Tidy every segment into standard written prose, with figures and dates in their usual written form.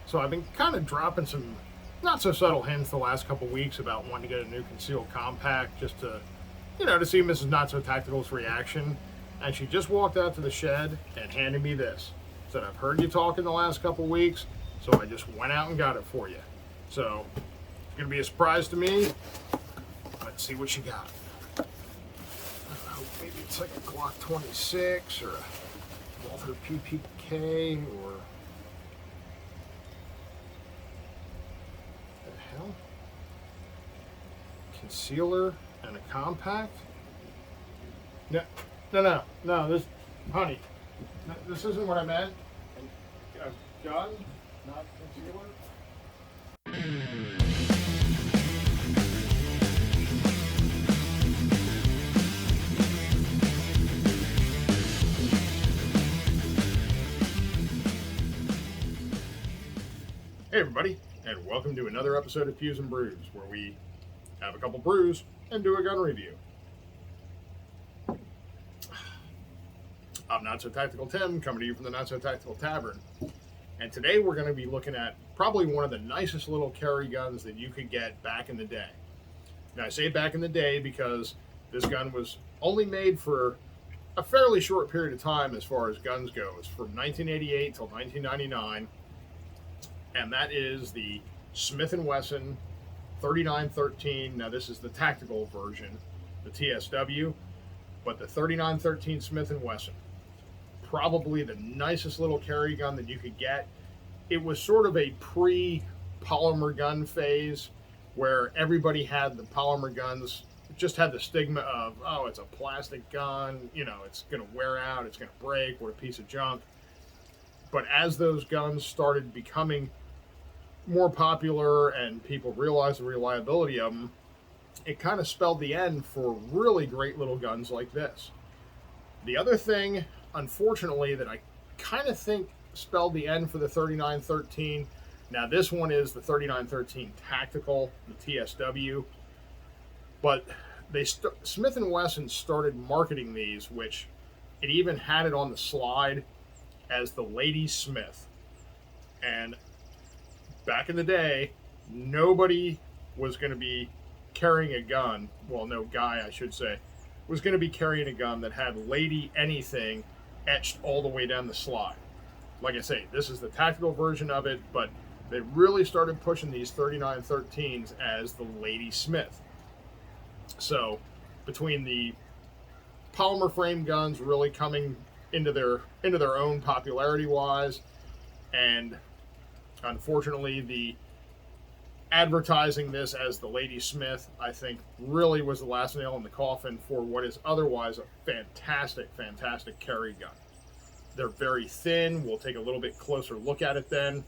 So I've been kind of dropping some not so subtle hints the last couple weeks about wanting to get a new concealed compact just to, to see Mrs. Not So Tactical's reaction. And she just walked out to the shed and handed me this. Said, I've heard you talk in the last couple weeks, so I just went out and got it for you. So it's going to be a surprise to me. Let's see what she got. I don't know, maybe it's like a Glock 26 or a Walther PPK or the hell? Concealer and a compact? No, no, this, honey, this isn't what I meant. A gun, not concealer. Hey everybody, and welcome to another episode of Fuse and Brews, where we have a couple brews and do a gun review. I'm Not So Tactical Tim, coming to you from the Not So Tactical Tavern. And today we're going to be looking at probably one of the nicest little carry guns that you could get back in the day. Now I say back in the day because this gun was only made for a fairly short period of time as far as guns goes, from 1988 till 1999. And that is the Smith & Wesson 3913. Now this is the tactical version, the TSW, but the 3913 Smith & Wesson. Probably the nicest little carry gun that you could get. It was sort of a pre-polymer gun phase where everybody had the polymer guns. It just had the stigma of, oh, it's a plastic gun, it's going to wear out, it's going to break, what a piece of junk. But as those guns started becoming more popular and people realized the reliability of them, it kind of spelled the end for really great little guns like this. The other thing, unfortunately, that I kind of think spelled the end for the 3913, now this one is the 3913 Tactical, the TSW, but Smith & Wesson started marketing these, which it even had it on the slide as the Lady Smith. And back in the day, nobody was going to be carrying a gun, well, no guy, I should say, was going to be carrying a gun that had Lady anything etched all the way down the slide. Like I say, this is the tactical version of it, but they really started pushing these 3913s as the Lady Smith. So, between the polymer frame guns really coming into their own popularity-wise, and unfortunately, the advertising this as the Lady Smith, I think, really was the last nail in the coffin for what is otherwise a fantastic, fantastic carry gun. They're very thin. We'll take a little bit closer look at it then.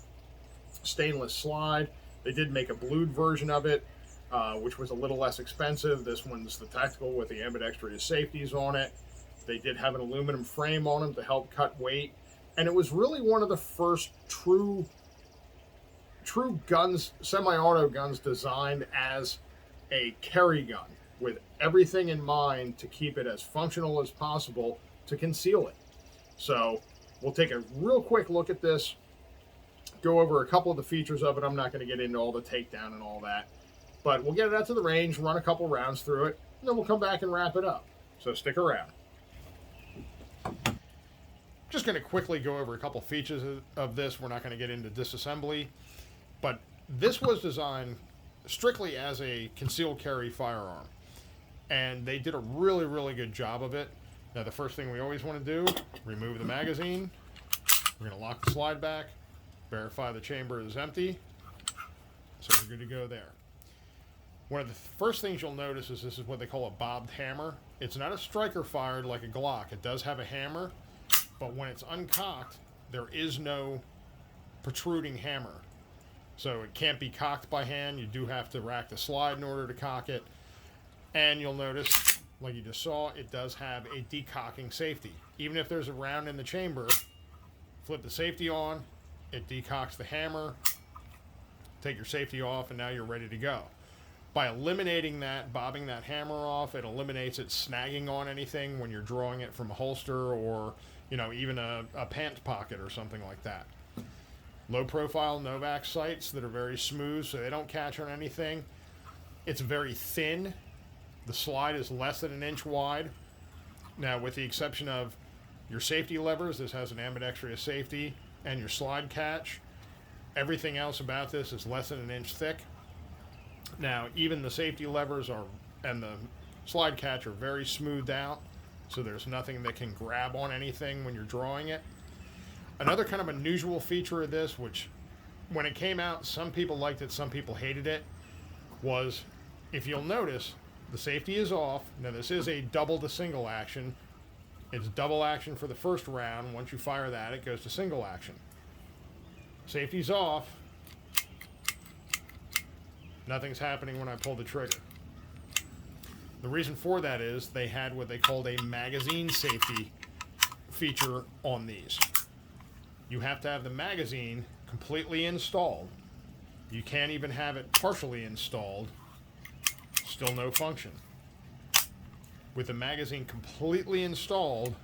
Stainless slide. They did make a blued version of it, which was a little less expensive. This one's the tactical with the ambidextrous safeties on it. They did have an aluminum frame on them to help cut weight. And it was really one of the first true guns, semi-auto guns, designed as a carry gun with everything in mind to keep it as functional as possible to conceal it. So we'll take a real quick look at this, go over a couple of the features of it. I'm not going to get into all the takedown and all that, but we'll get it out to the range, run a couple rounds through it, and then we'll come back and wrap it up. So stick around. Just going to quickly go over a couple features of this. We're not going to get into disassembly. But this was designed strictly as a concealed carry firearm. And they did a really, really good job of it. Now, the first thing we always want to do, remove the magazine. We're going to lock the slide back, verify the chamber is empty. So we're good to go there. One of the first things you'll notice is this is what they call a bobbed hammer. It's not a striker fired like a Glock. It does have a hammer, but when it's uncocked, there is no protruding hammer. So it can't be cocked by hand. You do have to rack the slide in order to cock it. And you'll notice, like you just saw, it does have a decocking safety. Even if there's a round in the chamber, flip the safety on, it decocks the hammer, take your safety off, and now you're ready to go. By eliminating that, bobbing that hammer off, it eliminates it snagging on anything when you're drawing it from a holster or, even a pants pocket or something like that. low profile Novak sights that are very smooth so they don't catch on anything. It's very thin. The slide is less than an inch wide. Now, with the exception of your safety levers, this has an ambidextrous safety, and your slide catch, everything else about this is less than an inch thick. Now, even the safety levers and the slide catch are very smoothed out, so there's nothing that can grab on anything when you're drawing it. Another kind of unusual feature of this, which when it came out, some people liked it, some people hated it, was, if you'll notice, the safety is off. Now, this is a double to single action. It's double action for the first round. Once you fire that, it goes to single action. Safety's off. Nothing's happening when I pull the trigger. The reason for that is they had what they called a magazine safety feature on these. You have to have the magazine completely installed. You can't even have it partially installed. Still no function. With the magazine completely installed,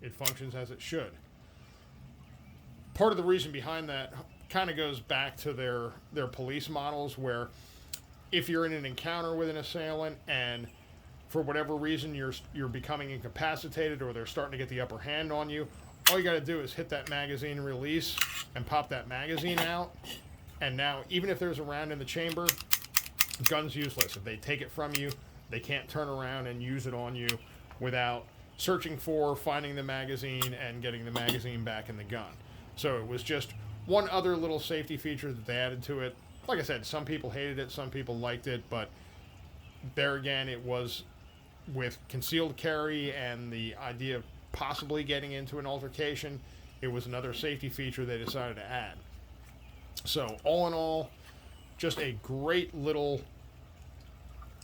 it functions as it should. Part of the reason behind that kind of goes back to their police models, where if you're in an encounter with an assailant and for whatever reason you're becoming incapacitated or they're starting to get the upper hand on you, all you got to do is hit that magazine release and pop that magazine out, and now even if there's a round in the chamber, the gun's useless. If they take it from you, they can't turn around and use it on you without searching for, finding the magazine, and getting the magazine back in the gun. So it was just one other little safety feature that they added to it. Like I said, some people hated it, some people liked it, but there again, it was with concealed carry and the idea of possibly getting into an altercation, it was another safety feature they decided to add. So all in all, just a great little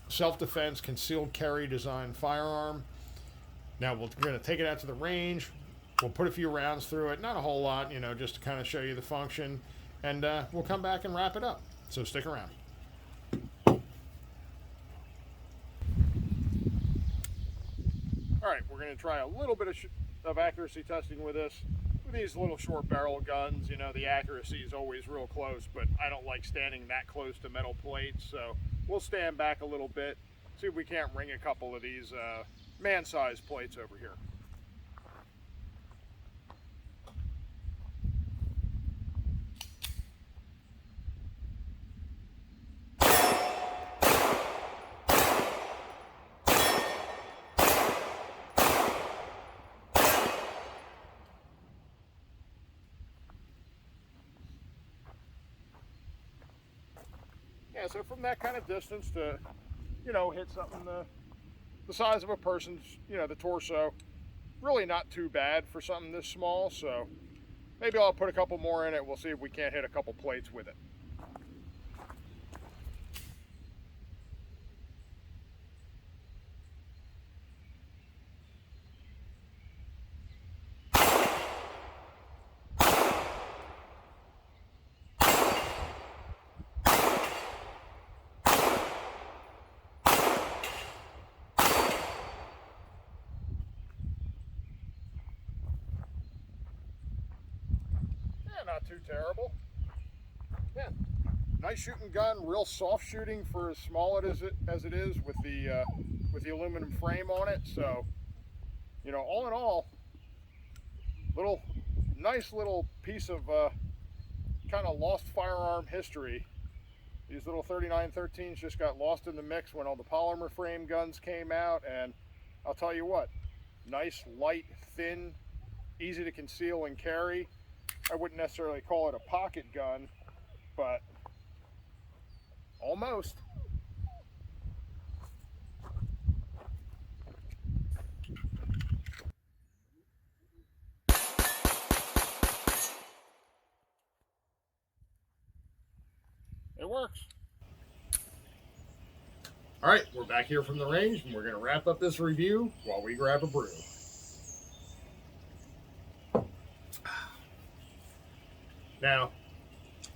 self-defense concealed carry design firearm. Now we're going to take it out to the range. We'll put a few rounds through it, not a whole lot, just to kind of show you the function, and we'll come back and wrap it up. So stick around. All right, we're going to try a little bit of accuracy testing with this. With these little short barrel guns, the accuracy is always real close, but I don't like standing that close to metal plates, so we'll stand back a little bit, see if we can't ring a couple of these man-sized plates over here. Yeah, so from that kind of distance to, hit something the size of a person's, the torso, really not too bad for something this small. So maybe I'll put a couple more in it. We'll see if we can't hit a couple plates with it. Not too terrible. Yeah, nice shooting gun, real soft shooting for as small as it is with the aluminum frame on it. So, all in all, nice little piece of kind of lost firearm history. These little 3913s just got lost in the mix when all the polymer frame guns came out, and I'll tell you what, nice, light, thin, easy to conceal and carry. I wouldn't necessarily call it a pocket gun, but almost. It works. All right, we're back here from the range, and we're going to wrap up this review while we grab a brew. Now,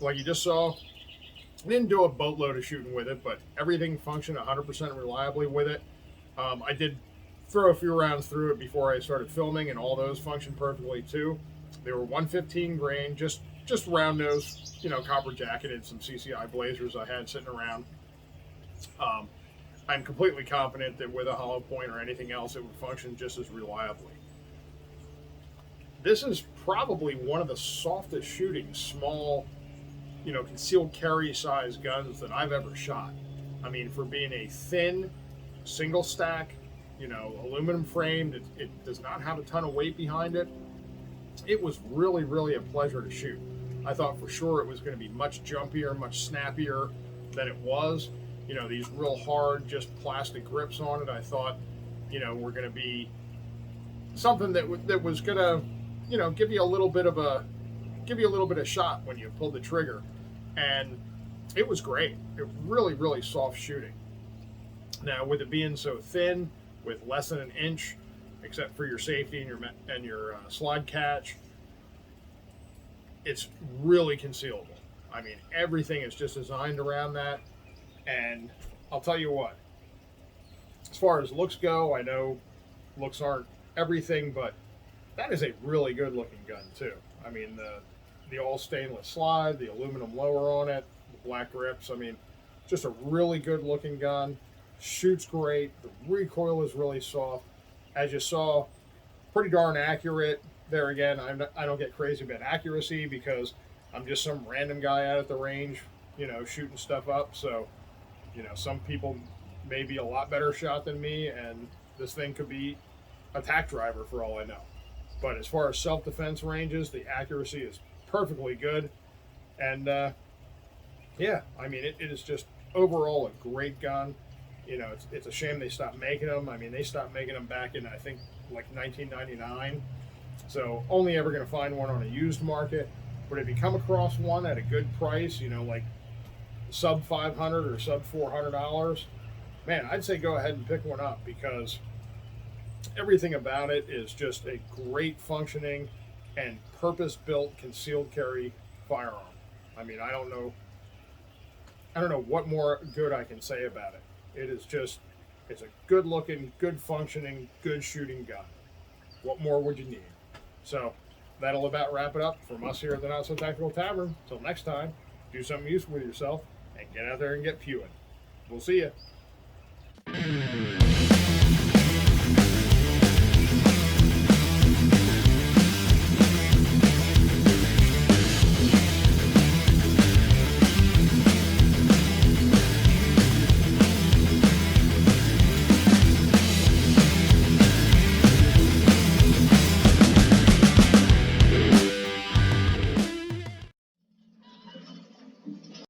like you just saw, I didn't do a boatload of shooting with it, but everything functioned 100% reliably with it. I did throw a few rounds through it before I started filming, and all those functioned perfectly too. They were 115 grain, just round nose, copper jacketed, some CCI blazers I had sitting around. Um, I'm completely confident that with a hollow point or anything else, it would function just as reliably. This is probably one of the softest shooting small, concealed carry size guns that I've ever shot. I mean, for being a thin single stack, aluminum framed, it does not have a ton of weight behind it. It was really, really a pleasure to shoot. I thought for sure it was going to be much jumpier, much snappier than it was. These real hard, just plastic grips on it. I thought, were going to be something that was going to, give you a little bit of shot when you pulled the trigger, and it was great. It really, really soft shooting. Now, with it being so thin, with less than an inch, except for your safety and your slide catch, it's really concealable. I mean, everything is just designed around that. And I'll tell you what, as far as looks go, I know looks aren't everything, but that is a really good looking gun too. I mean, the all stainless slide, the aluminum lower on it, the black grips. I mean, just a really good looking gun. Shoots great. The recoil is really soft. As you saw, pretty darn accurate. There again, I don't get crazy about accuracy because I'm just some random guy out at the range, shooting stuff up. So, some people may be a lot better shot than me, and this thing could be a tack driver for all I know. But as far as self-defense ranges, the accuracy is perfectly good. And yeah, I mean, it is just overall a great gun. It's a shame they stopped making them. I mean, they stopped making them back in, I think, like 1999. So only ever going to find one on a used market. But if you come across one at a good price, like sub $500 or sub $400, man, I'd say go ahead and pick one up, because everything about it is just a great functioning and purpose-built concealed carry firearm. I mean, I don't know what more good I can say about it. It's a good looking, good functioning, good shooting gun. What more would you need? So that'll about wrap it up from us here at the Not So Tactical Tavern. Till next time, do something useful with yourself and get out there and get pewing. We'll see you.